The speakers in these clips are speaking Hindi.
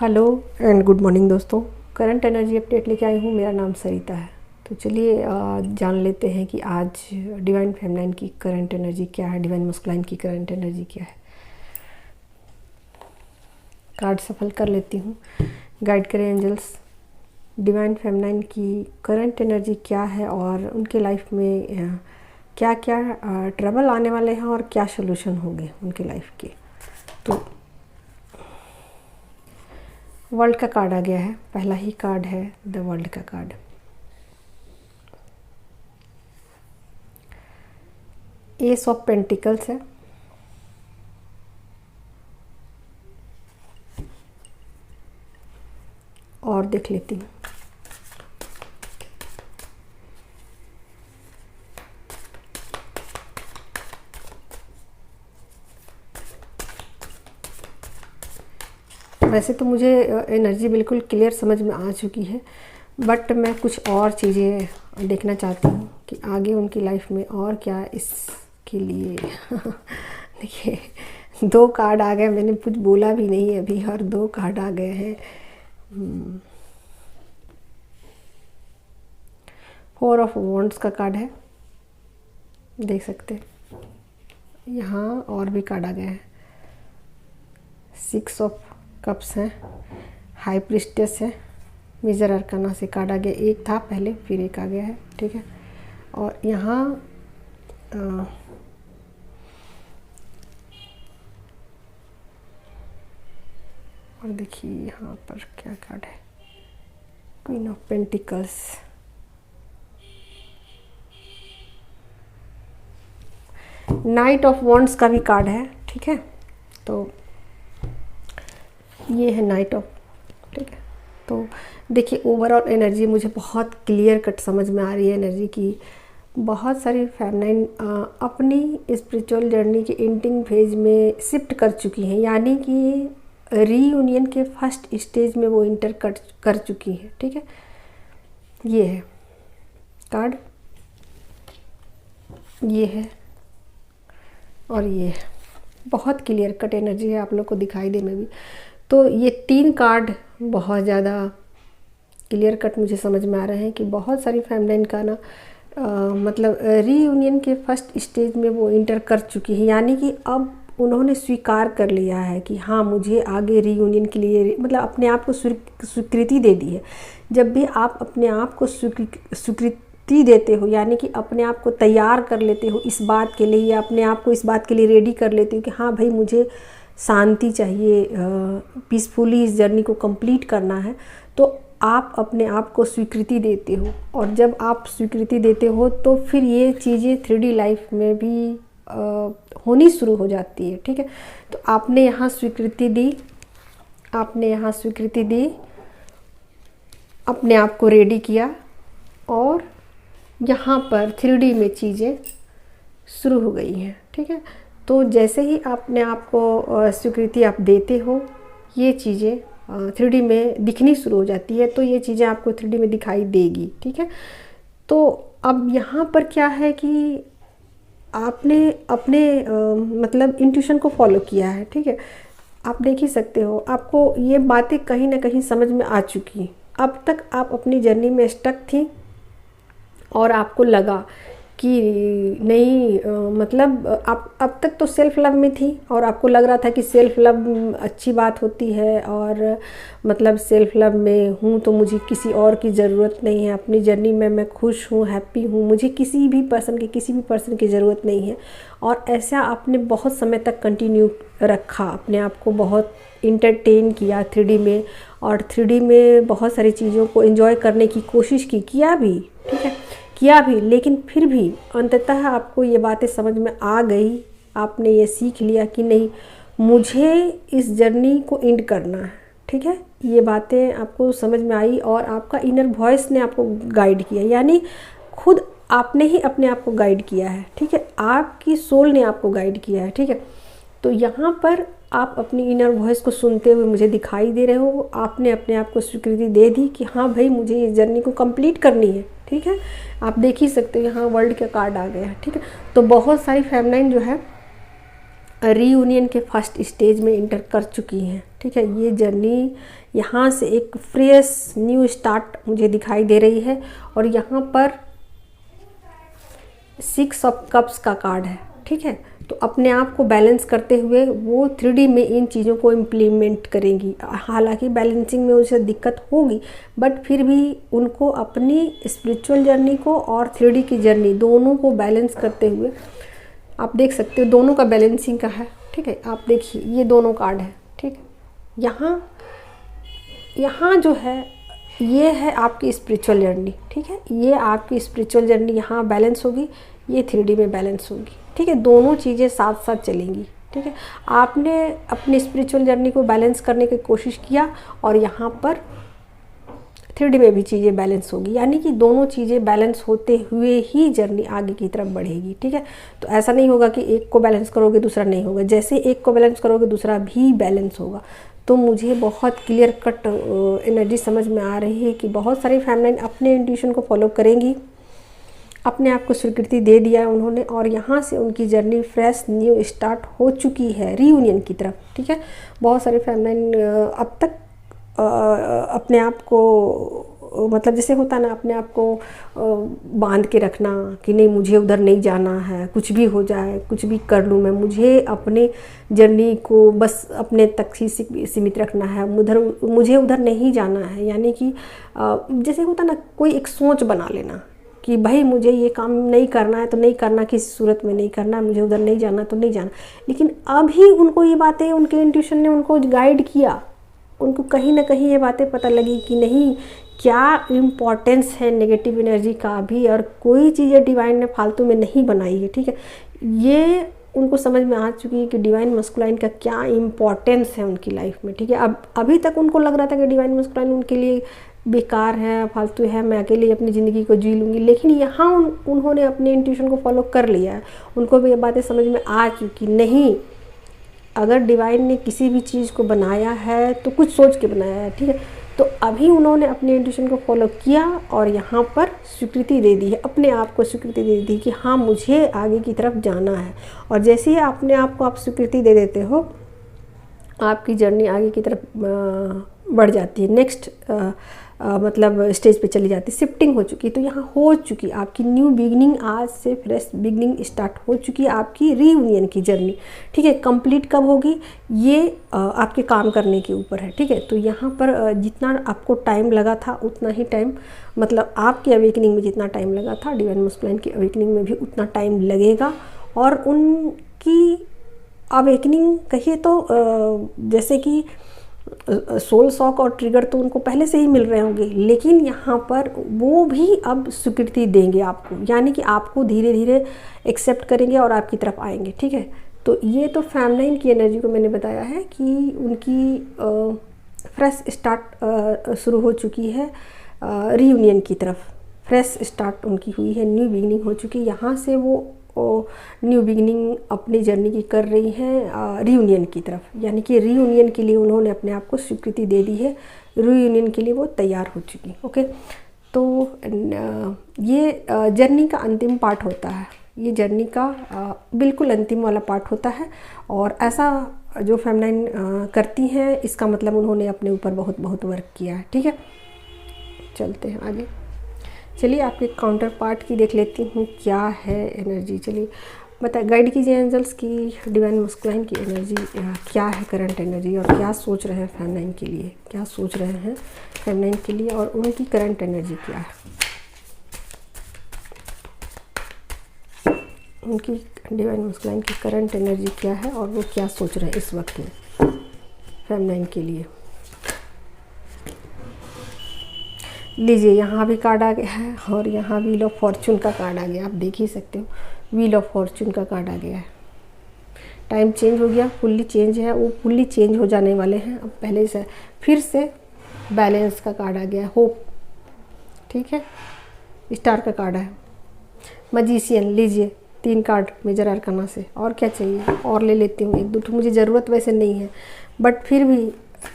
हेलो एंड गुड मॉर्निंग दोस्तों। करंट एनर्जी अपडेट लेके आई हूँ। मेरा नाम सरिता है। तो चलिए जान लेते हैं कि आज डिवाइन फेमिनाइन की करंट एनर्जी क्या है, डिवाइन मस्कुलाइन की करंट एनर्जी क्या है। कार्ड सफल कर लेती हूँ। गाइड करें एंजल्स, डिवाइन फेमिनाइन की करंट एनर्जी क्या है और उनके लाइफ में क्या क्या ट्रबल आने वाले हैं और क्या सोल्यूशन होंगे उनके लाइफ के। तो वर्ल्ड का कार्ड आ गया है। पहला ही कार्ड है द वर्ल्ड का कार्ड। एस ऑफ पेंटिकल्स है, और देख लेती हूँ। वैसे तो मुझे एनर्जी बिल्कुल क्लियर समझ में आ चुकी है, बट मैं कुछ और चीज़ें देखना चाहती हूँ कि आगे उनकी लाइफ में और क्या इसके लिए देखिए, दो कार्ड आ गए। मैंने कुछ बोला भी नहीं अभी और दो कार्ड आ गए हैं। 4 ऑफ वॉन्ड्स का कार्ड है, देख सकते हैं। यहाँ और भी कार्ड आ गए हैं। 6 ऑफ कप्स हैं, हाई प्रिस्टेस है, मेजर अरकाना से कार्ड आ गया। एक था पहले, फिर एक आ गया है, ठीक है। और यहाँ और देखिए यहाँ पर क्या कार्ड है, queen of pentacles, night of wands का भी कार्ड है, ठीक है। तो ये है नाइट ऑफ, ठीक है। तो देखिए ओवरऑल एनर्जी मुझे बहुत क्लियर कट समझ में आ रही है एनर्जी की। बहुत सारी फेमिनाइन अपनी स्पिरिचुअल जर्नी के एंडिंग फेज में शिफ्ट कर चुकी हैं, यानी कि रीयूनियन के फर्स्ट स्टेज में वो इंटर कर चुकी हैं, ठीक है। ये है कार्ड, ये है और ये है। बहुत क्लियर कट एनर्जी है, आप लोग को दिखाई दे में भी। तो ये 3 कार्ड बहुत ज़्यादा क्लियर कट मुझे समझ में आ रहे हैं कि बहुत सारी फेमिनाइन का ना मतलब रीयूनियन के फर्स्ट स्टेज में वो इंटर कर चुकी है, यानी कि अब उन्होंने स्वीकार कर लिया है कि हाँ मुझे आगे रीयूनियन के लिए मतलब अपने आप को स्वीकृति दे दी है। जब भी आप अपने आप को स्वीकृति देते हो, यानी कि अपने आप को तैयार कर लेते हो इस बात के लिए, या अपने आप को इस बात के लिए रेडी कर लेते हो कि हाँ भाई मुझे शांति चाहिए, पीसफुली इस जर्नी को कंप्लीट करना है, तो आप अपने आप को स्वीकृति देते हो। और जब आप स्वीकृति देते हो तो फिर ये चीज़ें 3D लाइफ में भी होनी शुरू हो जाती है, ठीक है। तो आपने यहाँ स्वीकृति दी, आपने यहाँ स्वीकृति दी, अपने आप को रेडी किया, और यहाँ पर 3D में चीज़ें शुरू हो गई हैं, ठीक है। तो जैसे ही आपने आपको स्वीकृति आप देते हो, ये चीज़ें 3D में दिखनी शुरू हो जाती है। तो ये चीज़ें आपको 3D में दिखाई देगी, ठीक है। तो अब यहाँ पर क्या है कि आपने अपने मतलब इंट्यूशन को फॉलो किया है, ठीक है। आप देख ही सकते हो, आपको ये बातें कहीं ना कहीं समझ में आ चुकी। अब तक आप अपनी जर्नी में स्टक थी और आपको लगा कि नहीं मतलब आप अब तक तो सेल्फ़ लव में थी और आपको लग रहा था कि सेल्फ़ लव अच्छी बात होती है, और मतलब सेल्फ़ लव में हूँ तो मुझे किसी और की ज़रूरत नहीं है, अपनी जर्नी में मैं खुश हूँ, हैप्पी हूँ, मुझे किसी भी पर्सन की ज़रूरत नहीं है। और ऐसा आपने बहुत समय तक कंटिन्यू रखा, अपने आप को बहुत इंटरटेन किया 3D में, और 3D में बहुत सारी चीज़ों को एंजॉय करने की कोशिश किया भी, ठीक है, किया भी। लेकिन फिर भी अंततः आपको ये बातें समझ में आ गई, आपने ये सीख लिया कि नहीं मुझे इस जर्नी को एंड करना है, ठीक है। ये बातें आपको समझ में आई और आपका इनर वॉइस ने आपको गाइड किया, यानी खुद आपने ही अपने आप को गाइड किया है, ठीक है। आपकी सोल ने आपको गाइड किया है, ठीक है। तो यहाँ पर आप अपनी इनर वॉइस को सुनते हुए मुझे दिखाई दे रहे हो। आपने अपने आप को स्वीकृति दे दी कि हाँ भाई मुझे इस जर्नी को कंप्लीट करनी है, ठीक है। आप देख ही सकते हो यहाँ वर्ल्ड का कार्ड आ गया है, ठीक है। तो बहुत सारी फेमिनाइन जो है रीयूनियन के फर्स्ट स्टेज में इंटर कर चुकी हैं। ठीक है, ये जर्नी यहाँ से एक फ्रेश न्यू स्टार्ट मुझे दिखाई दे रही है। और यहाँ पर 6 ऑफ कप्स का कार्ड है। ठीक है, तो अपने आप को बैलेंस करते हुए वो 3D में इन चीज़ों को इम्प्लीमेंट करेंगी। हालांकि बैलेंसिंग में उसे दिक्कत होगी, बट फिर भी उनको अपनी स्पिरिचुअल जर्नी को और 3D की जर्नी दोनों को बैलेंस करते हुए, आप देख सकते हो दोनों का बैलेंसिंग का है। ठीक है, आप देखिए ये दोनों कार्ड है। ठीक है, यहाँ जो है ये है आपकी स्पिरिचुअल जर्नी। ठीक है, ये आपकी स्पिरिचुअल जर्नी यहाँ बैलेंस होगी, ये 3D में बैलेंस होगी। ठीक है, दोनों चीज़ें साथ साथ चलेंगी। ठीक है, आपने अपनी स्पिरिचुअल जर्नी को बैलेंस करने की कोशिश किया और यहाँ पर 3D में भी चीज़ें बैलेंस होगी, यानी कि दोनों चीज़ें बैलेंस होते हुए ही जर्नी आगे की तरफ बढ़ेगी। ठीक है, तो ऐसा नहीं होगा कि एक को बैलेंस करोगे दूसरा नहीं होगा, जैसे एक को बैलेंस करोगे दूसरा भी बैलेंस होगा। तो मुझे बहुत क्लियर कट एनर्जी समझ में आ रही है कि बहुत सारी फैमिली अपने इंट्यूशन को फॉलो करेंगी, अपने आप को स्वीकृति दे दिया उन्होंने, और यहाँ से उनकी जर्नी फ्रेश न्यू स्टार्ट हो चुकी है रीयूनियन की तरफ। ठीक है, बहुत सारे फैमिली अब तक अपने आप को मतलब जैसे होता है ना, अपने आप को बांध के रखना कि नहीं मुझे उधर नहीं जाना है, कुछ भी हो जाए कुछ भी कर लूँ मैं, मुझे अपने जर्नी को बस अपने तक ही सीमित रखना है, मुझे उधर नहीं जाना है। यानी कि जैसे होता है ना, कोई एक सोच बना लेना कि भाई मुझे ये काम नहीं करना है तो नहीं करना, किसी सूरत में नहीं करना, मुझे उधर नहीं जाना तो नहीं जाना। लेकिन अभी उनको ये बातें, उनके इंट्यूशन ने उनको गाइड किया, उनको कहीं ना कहीं ये बातें पता लगी कि नहीं क्या इम्पोर्टेंस है नेगेटिव एनर्जी का भी, और कोई चीज़ें डिवाइन ने फालतू में नहीं बनाई है। ठीक है, ये उनको समझ में आ चुकी है कि डिवाइन मस्कुलाइन का क्या इम्पोर्टेंस है उनकी लाइफ में। ठीक है, अब अभी तक उनको लग रहा था कि डिवाइन मस्कुलाइन उनके लिए बेकार है, फालतू है, मैं अकेले अपनी ज़िंदगी को जी लूँगी। लेकिन यहाँ उन्होंने अपने इंट्यूशन को फॉलो कर लिया है, उनको भी ये बातें समझ में आ चुकी, नहीं अगर डिवाइन ने किसी भी चीज़ को बनाया है तो कुछ सोच के बनाया है। ठीक है, तो अभी उन्होंने अपने इंट्यूशन को फॉलो किया और यहाँ पर स्वीकृति दे दी है, अपने आप को स्वीकृति दे दी कि हाँ मुझे आगे की तरफ जाना है। और जैसे ही अपने आप को आप स्वीकृति दे देते हो, आपकी जर्नी आगे की तरफ बढ़ जाती है, नेक्स्ट मतलब स्टेज पे चली जाती है, शिफ्टिंग हो चुकी है। तो यहाँ हो चुकी आपकी न्यू बिगनिंग, आज से फ्रेश बिगनिंग स्टार्ट हो चुकी है आपकी रीयूनियन की जर्नी। ठीक है, कंप्लीट कब होगी ये आपके काम करने के ऊपर है। ठीक है, तो यहाँ पर जितना आपको टाइम लगा था उतना ही टाइम, मतलब आपकी अवेकनिंग में जितना टाइम लगा था, डिवाइन मस्कुलाइन की अवेकनिंग में भी उतना टाइम लगेगा। और उनकी अवेकनिंग कहिए तो जैसे कि सोल शॉक और ट्रिगर तो उनको पहले से ही मिल रहे होंगे, लेकिन यहाँ पर वो भी अब स्वीकृति देंगे आपको, यानी कि आपको धीरे धीरे एक्सेप्ट करेंगे और आपकी तरफ आएंगे। ठीक है, तो ये तो फैमिली की एनर्जी को मैंने बताया है कि उनकी फ्रेश स्टार्ट शुरू हो चुकी है, रीयूनियन की तरफ फ्रेश स्टार्ट उनकी हुई है, न्यू बिगिनिंग हो चुकी है। यहाँ से वो न्यू बिगिनिंग अपनी जर्नी की कर रही हैं रीयूनियन की तरफ, यानी कि रीयूनियन के लिए उन्होंने अपने आप को स्वीकृति दे दी है, रीयूनियन के लिए वो तैयार हो चुकी। ओके, तो ये जर्नी का अंतिम पार्ट होता है, ये जर्नी का बिल्कुल अंतिम वाला पार्ट होता है। और ऐसा जो फेमिनाइन करती हैं, इसका मतलब उन्होंने अपने ऊपर बहुत बहुत वर्क किया है। ठीक है, चलते हैं आगे। चलिए आपके काउंटर पार्ट की देख लेती हूँ क्या है एनर्जी। चलिए गाइड कीजिए एंजल्स की डिवाइन मस्कुलाइन की एनर्जी क्या है, करंट एनर्जी, और क्या सोच रहे हैं फेमिनाइन के लिए, क्या सोच रहे हैं फेमिनाइन के लिए, और उनकी करंट एनर्जी क्या है, उनकी डिवाइन मस्कुलाइन की करंट एनर्जी क्या है और वो क्या सोच रहे हैं इस वक्त में फेमिनाइन के लिए। लीजिए, यहाँ भी कार्ड आ गया है और यहाँ व्हील ऑफ फॉर्चून का कार्ड आ गया, आप देख ही सकते हो, व्हील ऑफ फॉर्चून का कार्ड आ गया है। टाइम चेंज हो गया, फुल्ली चेंज है, वो फुल्ली चेंज हो जाने वाले हैं अब पहले से। फिर से बैलेंस का कार्ड आ गया, होप। ठीक है, स्टार का कार्ड है, मैजिशियन। लीजिए 3 कार्ड मेजर अरकाना से, और क्या चाहिए, और ले लेती हूँ 1-2 तो, मुझे ज़रूरत वैसे नहीं है बट फिर भी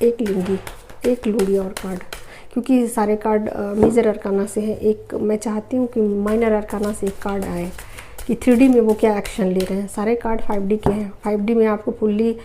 एक लूँगी और कार्ड, क्योंकि सारे कार्ड मेजर अरकाना से है। एक मैं चाहती हूँ कि माइनर अरकाना से एक कार्ड आए, कि 3D में वो क्या एक्शन ले रहे हैं। सारे कार्ड 5D के हैं। 5D में आपको फुल्ली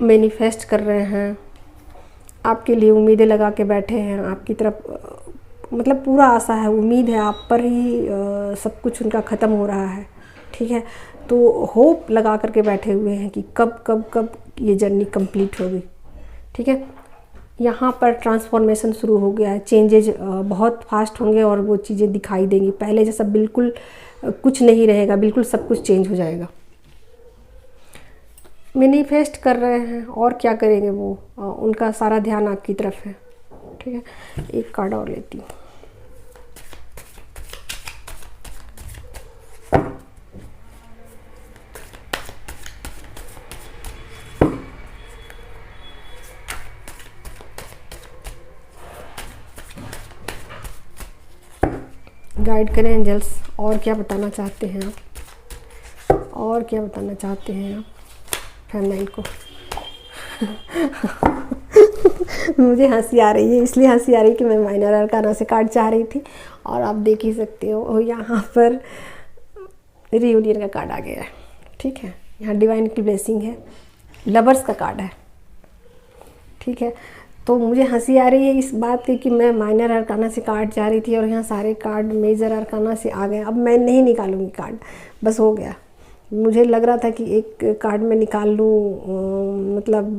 मैनिफेस्ट कर रहे हैं, आपके लिए उम्मीदें लगा के बैठे हैं आपकी तरफ, मतलब पूरा आशा है, उम्मीद है आप पर ही सब कुछ उनका ख़त्म हो रहा है, ठीक है। तो होप लगा करके बैठे हुए हैं कि कब कब कब ये जर्नी कंप्लीट होगी, ठीक है। यहाँ पर ट्रांसफॉर्मेशन शुरू हो गया है, चेंजेज बहुत फास्ट होंगे और वो चीज़ें दिखाई देंगी। पहले जैसा बिल्कुल कुछ नहीं रहेगा, बिल्कुल सब कुछ चेंज हो जाएगा। मैनिफेस्ट कर रहे हैं और क्या करेंगे वो, उनका सारा ध्यान आपकी तरफ है, ठीक है। एक कार्ड और लेती हूँ। गाइड करें एंजल्स, और क्या बताना चाहते हैं आप, और क्या बताना चाहते हैं आप फेमिनाइन को। मुझे हंसी आ रही है, इसलिए हंसी आ रही है कि मैं माइनर अरकाना से कार्ड चाह रही थी और आप देख ही सकते हो यहाँ पर रियूनियन का कार्ड आ गया है, ठीक है। यहाँ डिवाइन की ब्लेसिंग है, लवर्स का कार्ड है, ठीक है। तो मुझे हंसी आ रही है इस बात की कि मैं माइनर अरकाना से कार्ड चाह रही थी और यहाँ सारे कार्ड मेजर अरकाना से आ गए। अब मैं नहीं निकालूंगी कार्ड, बस हो गया। मुझे लग रहा था कि एक कार्ड में निकाल लूँ मतलब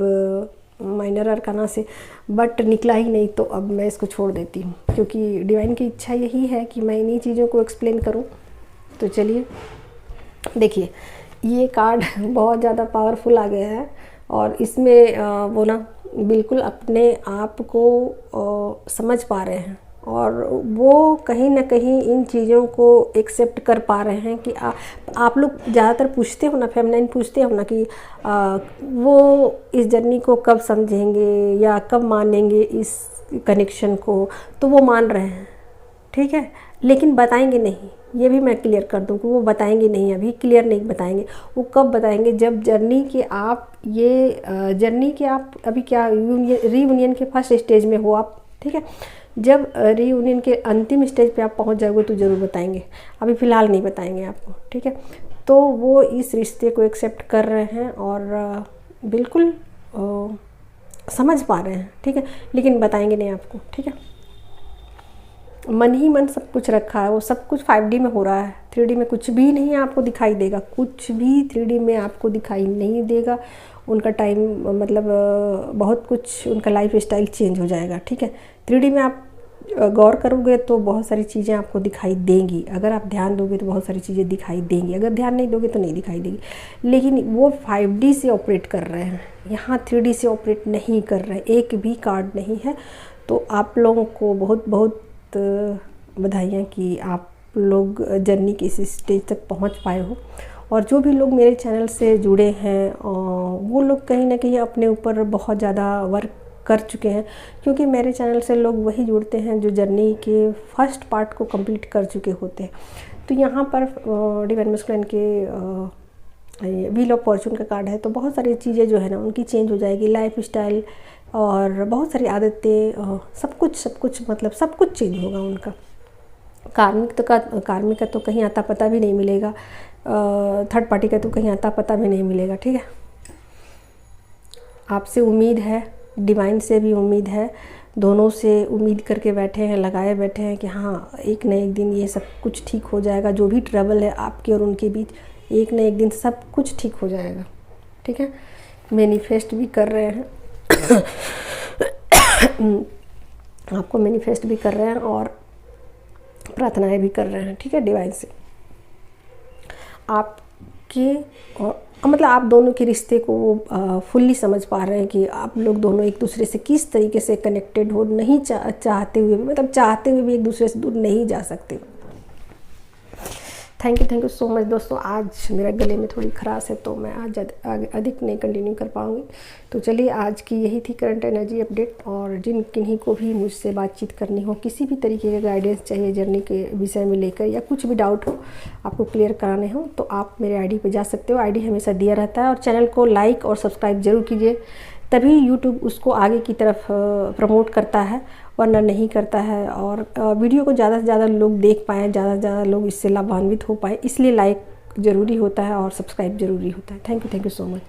माइनर अरकाना से, बट निकला ही नहीं, तो अब मैं इसको छोड़ देती हूँ क्योंकि डिवाइन की इच्छा यही है कि मैं इन्हीं चीज़ों को एक्सप्लेन करूँ। तो चलिए देखिए, ये कार्ड बहुत ज़्यादा पावरफुल आ गया है और इसमें वो ना बिल्कुल अपने आप को समझ पा रहे हैं और वो कहीं ना कहीं इन चीज़ों को एक्सेप्ट कर पा रहे हैं कि आप लोग ज़्यादातर पूछते हो ना, फेमिनाइन पूछते हो ना कि वो इस जर्नी को कब समझेंगे या कब मानेंगे इस कनेक्शन को, तो वो मान रहे हैं, ठीक है, लेकिन बताएंगे नहीं। ये भी मैं क्लियर कर दूं कि वो बताएंगे नहीं, अभी क्लियर नहीं बताएंगे। वो कब बताएंगे, जब जर्नी के आप जर्नी के आप अभी क्या रीयूनियन के फर्स्ट स्टेज में हो आप, ठीक है। जब रीयूनियन के अंतिम स्टेज पे आप पहुंच जाओगे तो ज़रूर बताएंगे, अभी फ़िलहाल नहीं बताएंगे आपको, ठीक है। तो वो इस रिश्ते को एक्सेप्ट कर रहे हैं और बिल्कुल समझ पा रहे हैं, ठीक है, लेकिन बताएंगे नहीं आपको, ठीक है। मन ही मन सब कुछ रखा है, वो सब कुछ 5D में हो रहा है, 3D में कुछ भी नहीं आपको दिखाई देगा, कुछ भी 3D में आपको दिखाई नहीं देगा। उनका टाइम मतलब बहुत कुछ उनका लाइफ स्टाइल चेंज हो जाएगा, ठीक है। 3D में आप गौर करोगे तो बहुत सारी चीज़ें आपको दिखाई देंगी, अगर आप ध्यान दोगे तो बहुत सारी चीज़ें दिखाई देंगी, अगर ध्यान नहीं दोगे तो नहीं दिखाई देगी। लेकिन वो 5D से ऑपरेट कर रहे हैं, यहाँ 3D से ऑपरेट नहीं कर रहे हैं, एक भी कार्ड नहीं है। तो आप लोगों को बहुत बहुत बधाइयाँ कि आप लोग जर्नी के इस स्टेज तक पहुंच पाए हो। और जो भी लोग मेरे चैनल से जुड़े हैं वो लोग कहीं ना कहीं अपने ऊपर बहुत ज़्यादा वर्क कर चुके हैं, क्योंकि मेरे चैनल से लोग वही जुड़ते हैं जो जर्नी के फर्स्ट पार्ट को कंप्लीट कर चुके होते हैं। तो यहाँ पर डिवाइन मैस्कुलिन के व्हील ऑफ फॉर्चून का कार्ड है, तो बहुत सारी चीज़ें जो है ना उनकी चेंज हो जाएगी, लाइफ स्टाइल और बहुत सारी आदतें, सब कुछ मतलब सब कुछ चेंज होगा उनका। कार्मिक का तो कहीं आता पता भी नहीं मिलेगा, थर्ड पार्टी का तो कहीं आता पता भी नहीं मिलेगा, ठीक है। आपसे उम्मीद है, डिवाइन से भी उम्मीद है, दोनों से उम्मीद करके बैठे हैं, लगाए बैठे हैं कि हाँ एक न एक दिन ये सब कुछ ठीक हो जाएगा। जो भी ट्रबल है आपके और उनके बीच, एक न एक दिन सब कुछ ठीक हो जाएगा, ठीक है। मैनिफेस्ट भी कर रहे हैं आपको मैनिफेस्ट भी कर रहे हैं और प्रार्थनाएं भी कर रहे हैं, ठीक है, डिवाइन से। आपके और मतलब आप दोनों के रिश्ते को वो फुल्ली समझ पा रहे हैं कि आप लोग दोनों एक दूसरे से किस तरीके से कनेक्टेड हो, नहीं चाहते हुए भी, मतलब चाहते हुए भी एक दूसरे से दूर नहीं जा सकते। थैंक यू सो मच दोस्तों। आज मेरा गले में थोड़ी खराश है तो मैं आज अधिक नहीं कंटिन्यू कर पाऊँगी। तो चलिए, आज की यही थी करंट एनर्जी अपडेट। और जिन किन्हीं को भी मुझसे बातचीत करनी हो, किसी भी तरीके का गाइडेंस चाहिए जर्नी के विषय में लेकर, या कुछ भी डाउट हो आपको क्लियर कराने हो, तो आप मेरे आईडी पे जा सकते हो। आईडी हमेशा दिया रहता है। और चैनल को लाइक और सब्सक्राइब ज़रूर कीजिए, तभी यूट्यूब उसको आगे की तरफ प्रमोट करता है, वरना नहीं करता है। और वीडियो को ज़्यादा से ज़्यादा लोग देख पाएँ, ज़्यादा से ज़्यादा लोग इससे लाभान्वित हो पाए, इसलिए लाइक ज़रूरी होता है और सब्सक्राइब ज़रूरी होता है। Thank you so much.